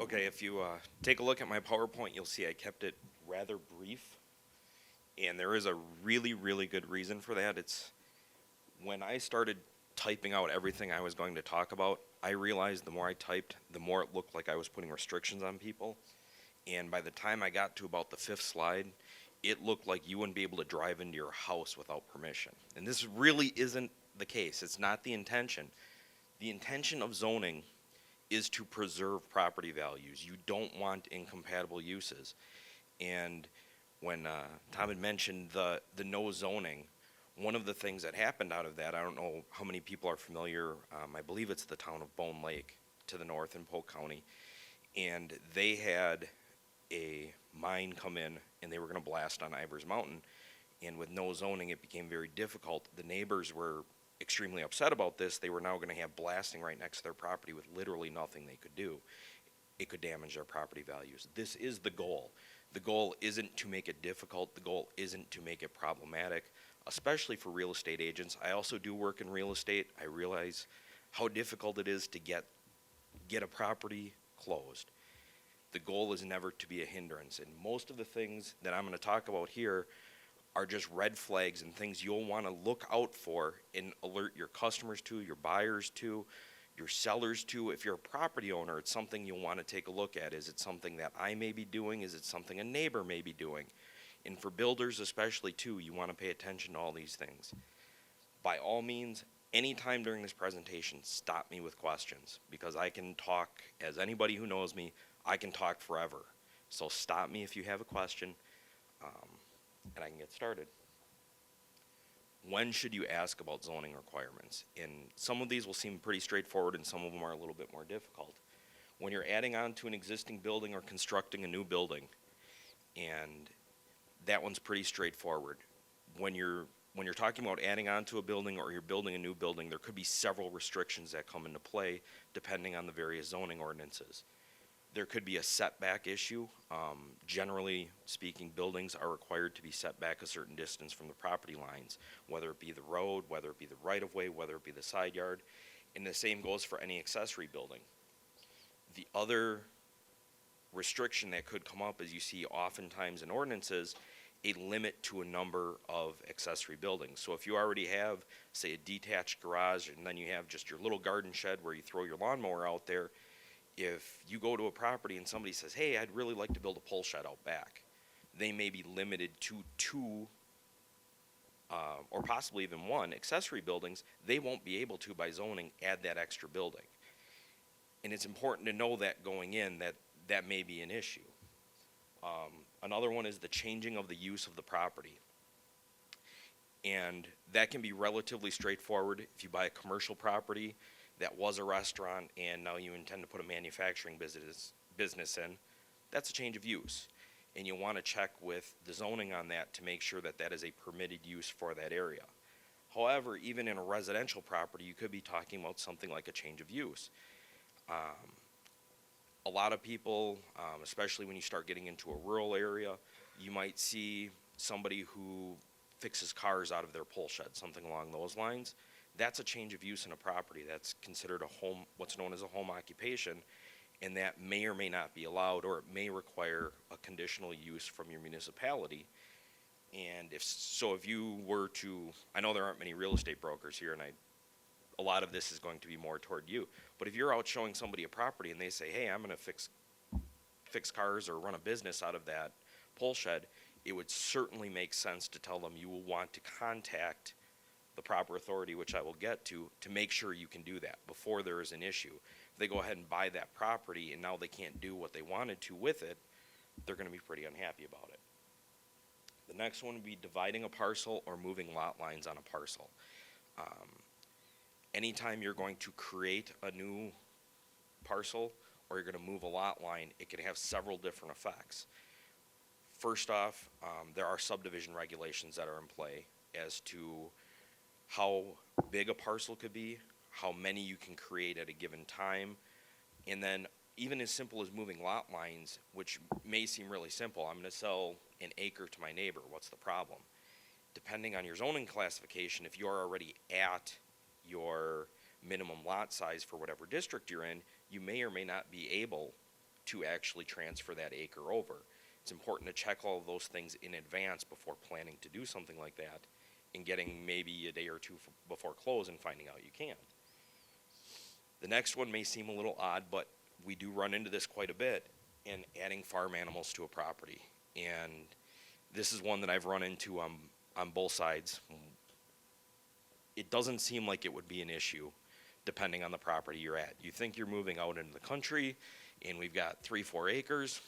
Okay, if you take a look at my PowerPoint, you'll see I kept it rather brief, and there is a really, really good reason for that. It's when I started typing out everything I was going to talk about, I realized the more I typed, the more it looked like I was putting restrictions on people. And by the time I got to about the fifth slide, it looked like you wouldn't be able to drive into your house without permission. And this really isn't the case. It's not the intention. The intention of zoning is to preserve property values. You don't want incompatible uses. And when Tom had mentioned the no zoning, one of the things that happened out of that, I don't know how many people are familiar, I believe it's the town of Bone Lake to the north in Polk County, and they had a mine come in and they were going to blast on Ivers Mountain, and with no zoning it became very difficult. The neighbors were extremely upset about this. They were now going to have blasting right next to their property with literally nothing they could do. It could damage their property values. This is the goal. The goal isn't to make it difficult. The goal isn't to make it problematic, especially for real estate agents. I also do work in real estate. I realize how difficult it is to get a property closed. The goal is never to be a hindrance, and most of the things that I'm going to talk about here are just red flags and things you'll want to look out for and alert your customers to, your buyers to, your sellers to. If you're a property owner, it's something you'll want to take a look at. Is it something that I may be doing? Is it something a neighbor may be doing? And for builders especially too, you want to pay attention to all these things. By all means, anytime during this presentation, stop me with questions, because I can talk, as anybody who knows me, I can talk forever. So stop me if you have a question, and I can get started. When should you ask about zoning requirements? And some of these will seem pretty straightforward and some of them are a little bit more difficult. When you're adding on to an existing building or constructing a new building, and that one's pretty straightforward. When you're talking about adding on to a building or you're building a new building, there could be several restrictions that come into play depending on the various zoning ordinances. There could be a setback issue. Generally speaking, buildings are required to be set back a certain distance from the property lines, whether it be the road, whether it be the right-of-way, whether it be the side yard, and the same goes for any accessory building. The other restriction that could come up is you see oftentimes in ordinances a limit to a number of accessory buildings. So if you already have, say, a detached garage and then you have just your little garden shed where you throw your lawnmower out there, if you go to a property and somebody says, hey, I'd really like to build a pole shed out back, they may be limited to two or possibly even one accessory buildings. They won't be able to, by zoning, add that extra building. And it's important to know that going in, that may be an issue. Another one is the changing of the use of the property. And that can be relatively straightforward. If you buy a commercial property that was a restaurant and now you intend to put a manufacturing business in, that's a change of use. And you want to check with the zoning on that to make sure that that is a permitted use for that area. However, even in a residential property, you could be talking about something like a change of use. A lot of people, especially when you start getting into a rural area, you might see somebody who fixes cars out of their pole shed, something along those lines. That's a change of use in a property. That's considered a home, what's known as a home occupation, and that may or may not be allowed, or it may require a conditional use from your municipality. And if you were to, I know there aren't many real estate brokers here, and a lot of this is going to be more toward you, but if you're out showing somebody a property and they say, hey, I'm going to fix cars or run a business out of that pole shed, it would certainly make sense to tell them you will want to contact the proper authority, which I will get to make sure you can do that before there is an issue. If they go ahead and buy that property and now they can't do what they wanted to with it, they're going to be pretty unhappy about it. The next one would be dividing a parcel or moving lot lines on a parcel. Anytime you're going to create a new parcel or you're going to move a lot line, it can have several different effects. First off, there are subdivision regulations that are in play as to how big a parcel could be, how many you can create at a given time, and then even as simple as moving lot lines, which may seem really simple. I'm going to sell an acre to my neighbor. What's the problem? Depending on your zoning classification, if you're already at your minimum lot size for whatever district you're in, you may or may not be able to actually transfer that acre over. It's important to check all of those things in advance before planning to do something like that and getting maybe a day or two before close and finding out you can't. The next one may seem a little odd, but we do run into this quite a bit in adding farm animals to a property. And this is one that I've run into on both sides. It doesn't seem like it would be an issue depending on the property you're at. You think you're moving out into the country and we've got 3-4 acres.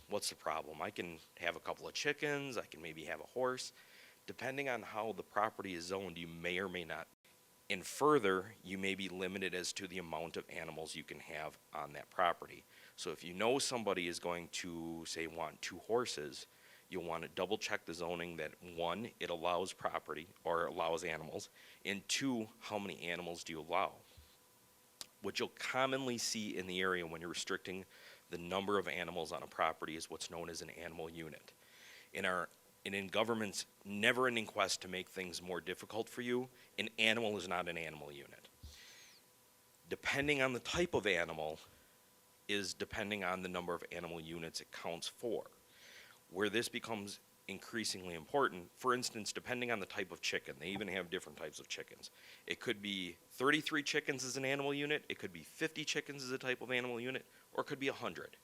What's the problem? I can have a couple of chickens. I can maybe have a horse. Depending on how the property is zoned, you may or may not. And further, you may be limited as to the amount of animals you can have on that property. So if you know somebody is going to, say, want 2 horses, you'll want to double check the zoning that 1, it allows property or allows animals, and 2, how many animals do you allow? What you'll commonly see in the area when you're restricting the number of animals on a property is what's known as an animal unit. In government's never-ending quest to make things more difficult for you, an animal is not an animal unit. Depending on the type of animal is depending on the number of animal units it counts for. Where this becomes increasingly important, for instance, depending on the type of chicken, they even have different types of chickens. It could be 33 chickens as an animal unit, it could be 50 chickens as a type of animal unit, or it could be 100.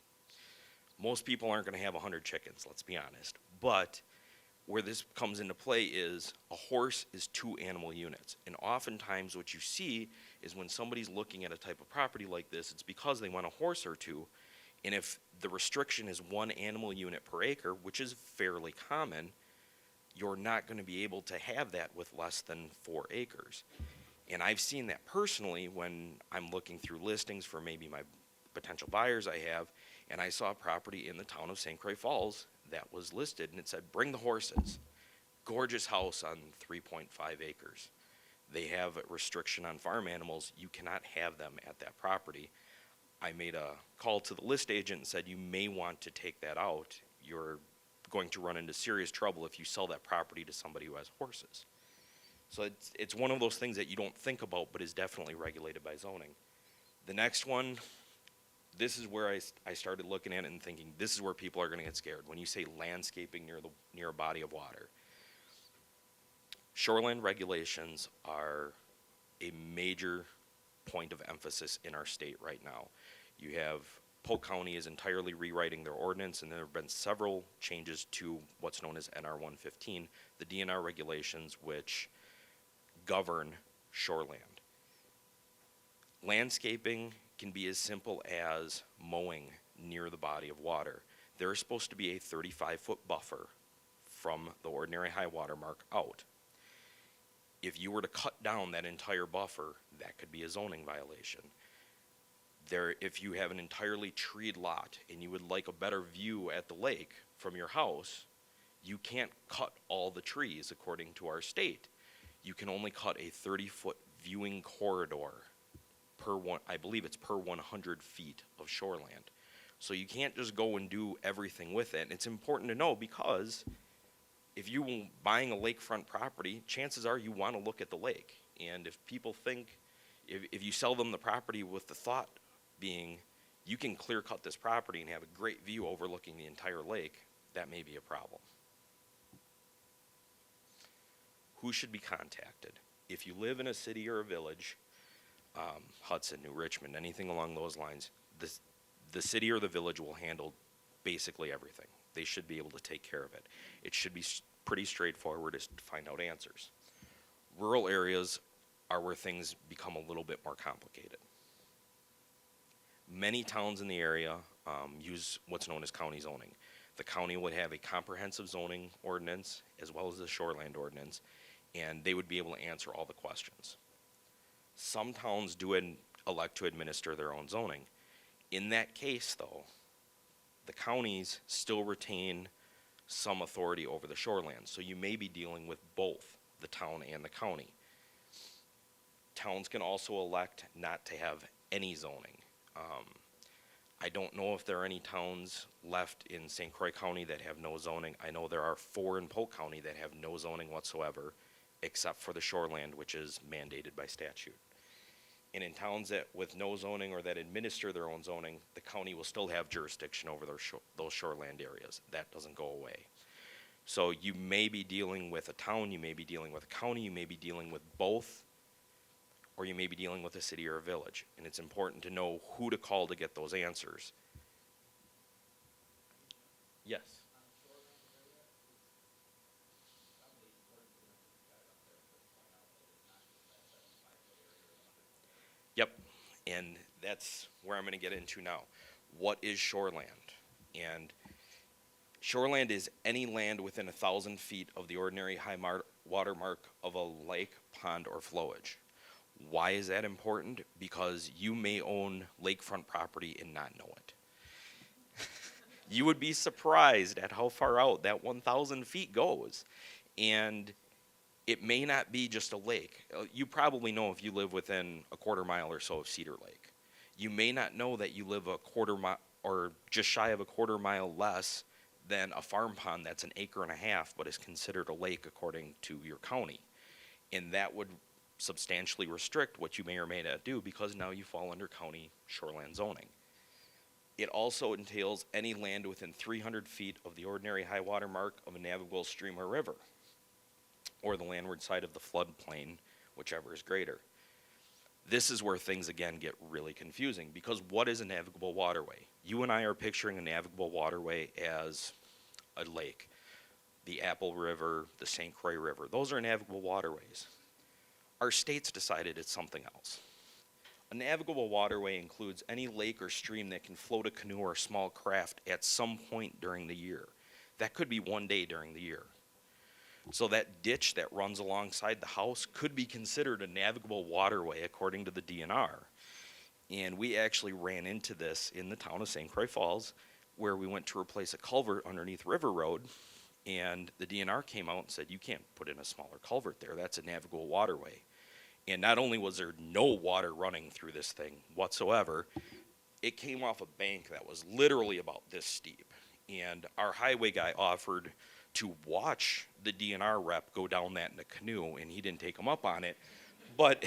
Most people aren't going to have 100 chickens, let's be honest. But where this comes into play is a horse is 2 animal units. And oftentimes what you see is when somebody's looking at a type of property like this, it's because they want a horse or 2. And if the restriction is 1 animal unit per acre, which is fairly common, you're not going to be able to have that with less than 4 acres. And I've seen that personally when I'm looking through listings for maybe my potential buyers I have, and I saw a property in the town of St. Croix Falls that was listed, and it said, bring the horses. Gorgeous house on 3.5 acres. They have a restriction on farm animals. You cannot have them at that property. I made a call to the list agent and said, you may want to take that out. You're going to run into serious trouble if you sell that property to somebody who has horses. So it's one of those things that you don't think about, but is definitely regulated by zoning. The next one, this is where I started looking at it and thinking, this is where people are going to get scared. When you say landscaping near a body of water. Shoreline regulations are a major point of emphasis in our state right now. You have Polk County is entirely rewriting their ordinance, and there have been several changes to what's known as NR 115, the DNR regulations which govern shoreland. Landscaping can be as simple as mowing near the body of water. There is supposed to be a 35-foot buffer from the ordinary high water mark out. If you were to cut down that entire buffer, that could be a zoning violation. If you have an entirely treed lot and you would like a better view at the lake from your house, you can't cut all the trees according to our state. You can only cut a 30-foot viewing corridor I believe it's per 100 feet of shoreland. So you can't just go and do everything with it. And it's important to know because if you're buying a lakefront property, chances are you want to look at the lake. And if people think, if you sell them the property with the thought being, you can clear cut this property and have a great view overlooking the entire lake, that may be a problem. Who should be contacted? If you live in a city or a village, Hudson, New Richmond, anything along those lines, the city or the village will handle basically everything. They should be able to take care of it. It should be pretty straightforward to find out answers. Rural areas are where things become a little bit more complicated. Many towns in the area use what's known as county zoning. The county would have a comprehensive zoning ordinance as well as a shoreland ordinance, and they would be able to answer all the questions. Some towns do elect to administer their own zoning. In that case, though, the counties still retain some authority over the shoreland, so you may be dealing with both the town and the county. Towns can also elect not to have any zoning. I don't know if there are any towns left in St. Croix County that have no zoning. I know there are 4 in Polk County that have no zoning whatsoever, except for the shoreland, which is mandated by statute. And in towns that with no zoning or that administer their own zoning, the county will still have jurisdiction over those shoreland areas. That doesn't go away. So you may be dealing with a town, you may be dealing with a county, you may be dealing with both, or you may be dealing with a city or a village. And it's important to know who to call to get those answers. Yes. Yep. And that's where I'm going to get into now. What is shoreland? And shoreland is any land within 1,000 feet of the ordinary high water mark of a lake, pond, or flowage. Why is that important? Because you may own lakefront property and not know it. You would be surprised at how far out that 1,000 feet goes. And it may not be just a lake. You probably know if you live within a quarter mile or so of Cedar Lake. You may not know that you live a quarter mile or just shy of a quarter mile less than a farm pond that's 1.5 acres, but is considered a lake according to your county. And that would substantially restrict what you may or may not do, because now you fall under county shoreland zoning. It also entails any land within 300 feet of the ordinary high water mark of a navigable stream or river, or the landward side of the floodplain, whichever is greater. This is where things again get really confusing, because what is a navigable waterway? You and I are picturing a navigable waterway as a lake. The Apple River, the St. Croix River, those are navigable waterways. Our states decided it's something else. A navigable waterway includes any lake or stream that can float a canoe or a small craft at some point during the year. That could be one day during the year. So that ditch that runs alongside the house could be considered a navigable waterway according to the DNR. And we actually ran into this in the town of St. Croix Falls, where we went to replace a culvert underneath River Road, and the DNR came out and said, you can't put in a smaller culvert there, that's a navigable waterway. And not only was there no water running through this thing whatsoever, it came off a bank that was literally about this steep. And our highway guy offered to watch the DNR rep go down that in a canoe, and he didn't take him up on it. But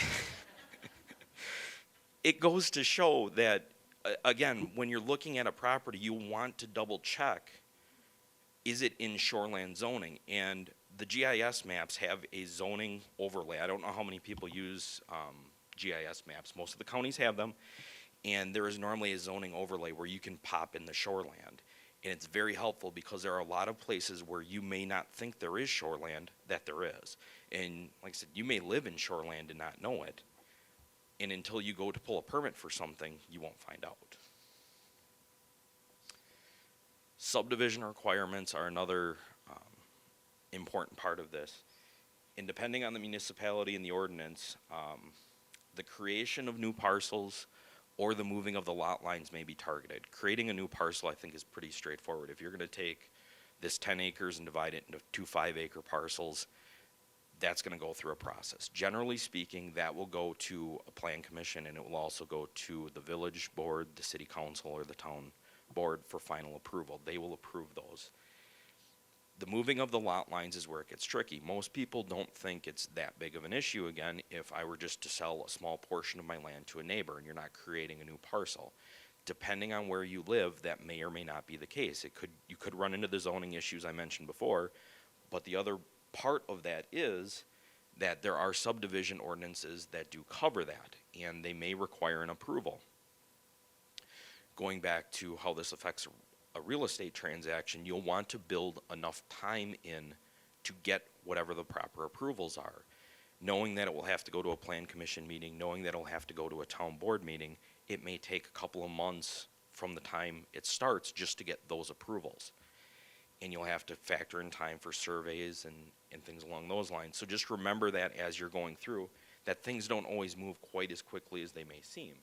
it goes to show that, again, when you're looking at a property, you want to double check, is it in shoreland zoning? And the GIS maps have a zoning overlay. I don't know how many people use GIS maps. Most of the counties have them. And there is normally a zoning overlay where you can pop in the shoreland. And it's very helpful, because there are a lot of places where you may not think there is shoreland that there is. And like I said, you may live in shoreland and not know it. And until you go to pull a permit for something, you won't find out. Subdivision requirements are another important part of this. And depending on the municipality and the ordinance, the creation of new parcels or the moving of the lot lines may be targeted. Creating a new parcel, I think, is pretty straightforward. If you're going to take this 10 acres and divide it into 2 5-acre parcels, that's going to go through a process. Generally speaking, that will go to a plan commission, and it will also go to the village board, the city council, or the town board for final approval. They will approve those. The moving of the lot lines is where it gets tricky. Most people don't think it's that big of an issue, again, if I were just to sell a small portion of my land to a neighbor and you're not creating a new parcel. Depending on where you live, that may or may not be the case. You could run into the zoning issues I mentioned before, but the other part of that is that there are subdivision ordinances that do cover that, and they may require an approval. Going back to how this affects a real estate transaction, you'll want to build enough time in to get whatever the proper approvals are. Knowing that it will have to go to a plan commission meeting, knowing that it'll have to go to a town board meeting, it may take a couple of months from the time it starts just to get those approvals. And you'll have to factor in time for surveys and things along those lines. So just remember that as you're going through, that things don't always move quite as quickly as they may seem.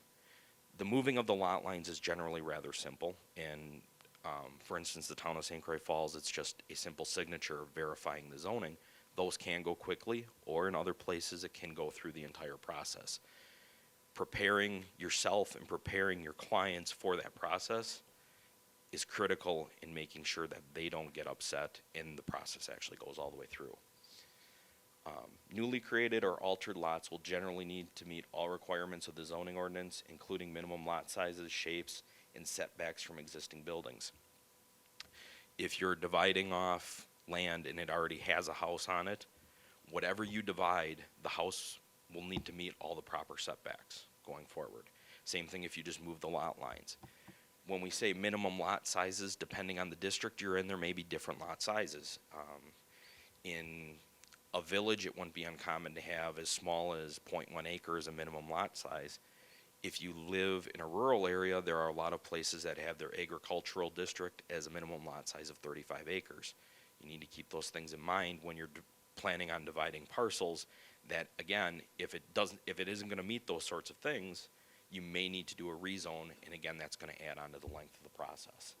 The moving of the lot lines is generally rather simple, and for instance, the town of St. Croix Falls, it's just a simple signature verifying the zoning. Those can go quickly, or in other places it can go through the entire process. Preparing yourself and preparing your clients for that process is critical in making sure that they don't get upset and the process actually goes all the way through. Newly created or altered lots will generally need to meet all requirements of the zoning ordinance, including minimum lot sizes, shapes, and setbacks from existing buildings. If you're dividing off land and it already has a house on it, whatever you divide, the house will need to meet all the proper setbacks going forward. Same thing if you just move the lot lines. When we say minimum lot sizes, depending on the district you're in, there may be different lot sizes. In a village, it wouldn't be uncommon to have as small as 0.1 acre as a minimum lot size. If you live in a rural area, there are a lot of places that have their agricultural district as a minimum lot size of 35 acres. You need to keep those things in mind when you're planning on dividing parcels, that again, if it isn't going to meet those sorts of things, you may need to do a rezone, and again, that's going to add on to the length of the process.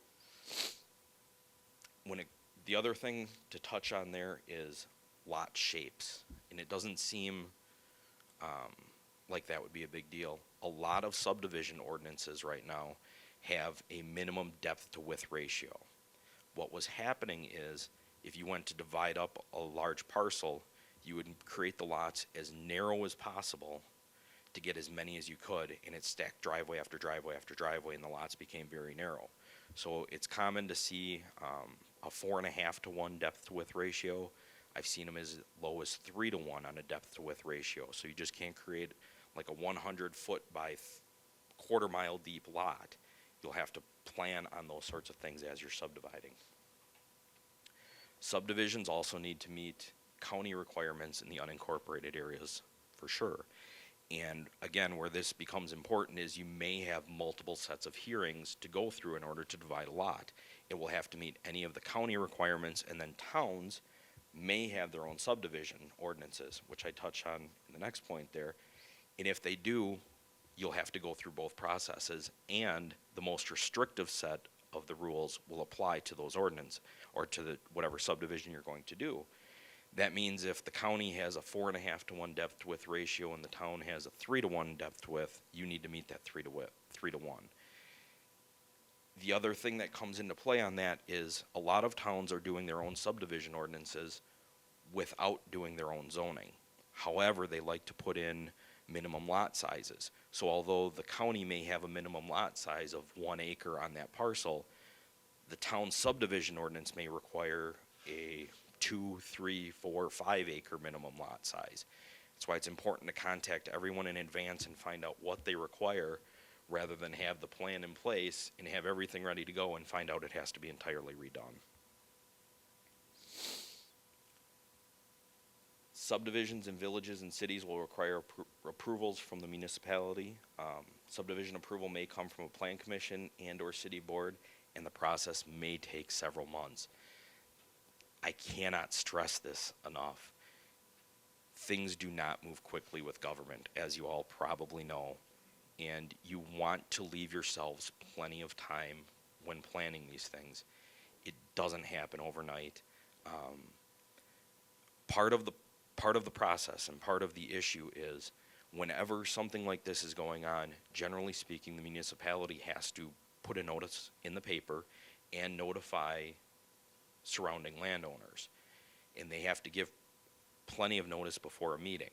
The other thing to touch on there is lot shapes, and it doesn't seem like that would be a big deal. A lot of subdivision ordinances right now have a minimum depth to width ratio. What was happening is, if you went to divide up a large parcel, you would create the lots as narrow as possible to get as many as you could, and it stacked driveway after driveway after driveway, and the lots became very narrow. So it's common to see a 4.5 to 1 depth to width ratio. I've seen them as low as 3 to 1 on a depth to width ratio. So you just can't create like a 100-foot by quarter-mile deep lot. You'll have to plan on those sorts of things as you're subdividing. Subdivisions also need to meet county requirements in the unincorporated areas for sure. And again, where this becomes important is you may have multiple sets of hearings to go through in order to divide a lot. It will have to meet any of the county requirements, and then towns may have their own subdivision ordinances, which I touch on in the next point there. And if they do, you'll have to go through both processes, and the most restrictive set of the rules will apply to those ordinances or to whatever subdivision you're going to do. That means if the county has a 4.5 to 1 depth to width ratio and the town has a 3 to 1 depth to width, you need to meet that 3 to 1. The other thing that comes into play on that is a lot of towns are doing their own subdivision ordinances without doing their own zoning. However, they like to put in minimum lot sizes. So although the county may have a minimum lot size of 1 acre on that parcel, the town subdivision ordinance may require a 2, 3, 4, 5 acre minimum lot size. That's why it's important to contact everyone in advance and find out what they require, rather than have the plan in place and have everything ready to go and find out it has to be entirely redone. Subdivisions in villages and cities will require approvals from the municipality. Subdivision approval may come from a plan commission and or city board, and the process may take several months. I cannot stress this enough. Things do not move quickly with government, as you all probably know, and you want to leave yourselves plenty of time when planning these things. It doesn't happen overnight. Part of the process and part of the issue is, whenever something like this is going on, generally speaking, the municipality has to put a notice in the paper and notify surrounding landowners, and they have to give plenty of notice before a meeting.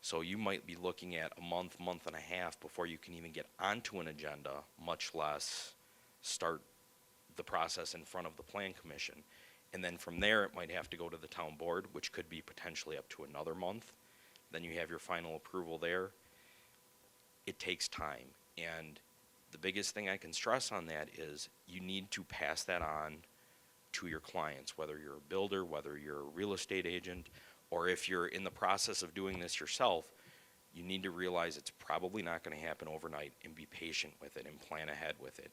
So you might be looking at a month and a half before you can even get onto an agenda, much less start the process in front of the plan commission. And then from there, it might have to go to the town board, which could be potentially up to another month. Then you have your final approval there. It takes time, and the biggest thing I can stress on that is you need to pass that on to your clients, whether you're a builder, whether you're a real estate agent, or if you're in the process of doing this yourself. You need to realize it's probably not going to happen overnight, and be patient with it and plan ahead with it.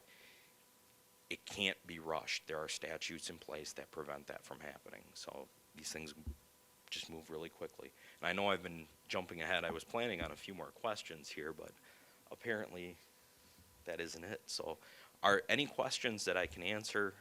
It can't be rushed. There are statutes in place that prevent that from happening. So these things just move really quickly. And I know I've been jumping ahead. I was planning on a few more questions here, but apparently that isn't it. So are any questions that I can answer?